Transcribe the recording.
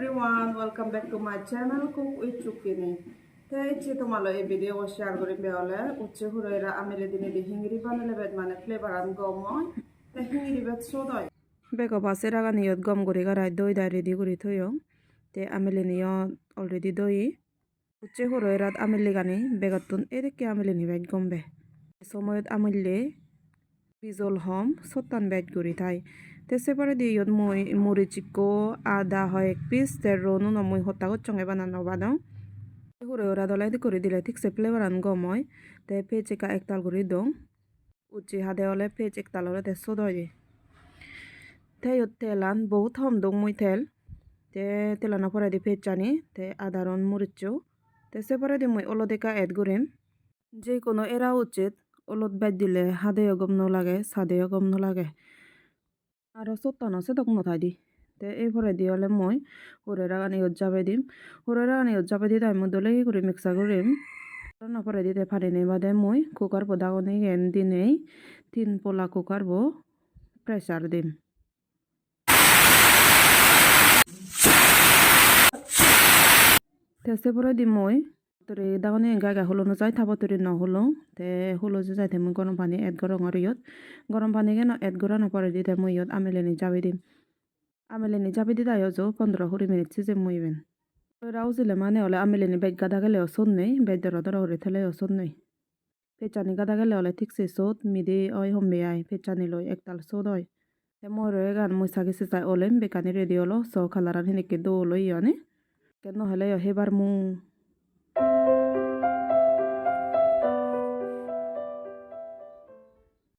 everyone, welcome back to my channel Cook with Chukini. Today tomalo এই video share করি বেলে উচ্চে হুরাইরা আমিলে দিনে দি হিংরি বানালে বেদ মানে ফ্লেভার আম গময় তে হিংরি বেদ সোদয় বেগো পাশে রাগা নিয়ত গম করি গারাই দই দা রেডি করি থইও তে আমিলে নিয়ত অলরেডি দই উচ্চে হুরাইরাত আমিলে গানি বেগতুন এদিকে আমিলে নি বেদ গমবে সময়ত আমিলে পিজল হম সত্তান বেদ করি তাই te separe di yot moi murichiko ada hoy ek piece te ronu no moi hotta go chonge banano badong hure ora dolai di kori dile tik se flavor an gomoy te page ka ektal gori dong uchi hade ole page ektal ole te sodoi te yot telan বহুত hom dong moi te telana pore di page chani te adaron muricho te separe di moi olode ka add gorim je kono era uchit olot baj dile hade gom no lage sade gom no lage আরও সত্তান আছে তখন নথাই দি তে এরপরে দিয়ে হলে মই হুরেরা গানি যাবে দিম হুরেরা গানি যাবে দি তাই মধ্যে লেগে করে মিক্সার করিম নপরে দিতে পারি নি বাদে মই কুকার পো দাগনি গেন দিনেই 3 পোলা কুকার বো প্রেসার দিম তেসে পরে দি মই তোরে দাগনি গাগা হলো না যাই থাবো তোরে ন হলো তে হলো যে যাইতে মই গরম পানি এড গরম আর ইয়ত গরম পানি কেন এড গরম না পরে দিতে মই ইয়ত আমেলেনি যাবে দিম আমেলেনি যাবে দি তাই যো 15-20 মিনিট সিজে মইবেন রাউজিলে মানে হলে আমেলেনি বেগ গাদা গেলে অসন নেই বেগ দর দর হরে থেলে অসন নেই পেচানি গাদা গেলে হলে ঠিক সে সোদ মিদি ওই হম্বে আই পেচানি লই একতাল সোদ হয় তে মই রয়ে গান মই সাগে সে চাই ওলেম বেকানি রেডি হলো সো খালারান হিনেকে দো লই ইয়ানে কেন হলে হেবার মু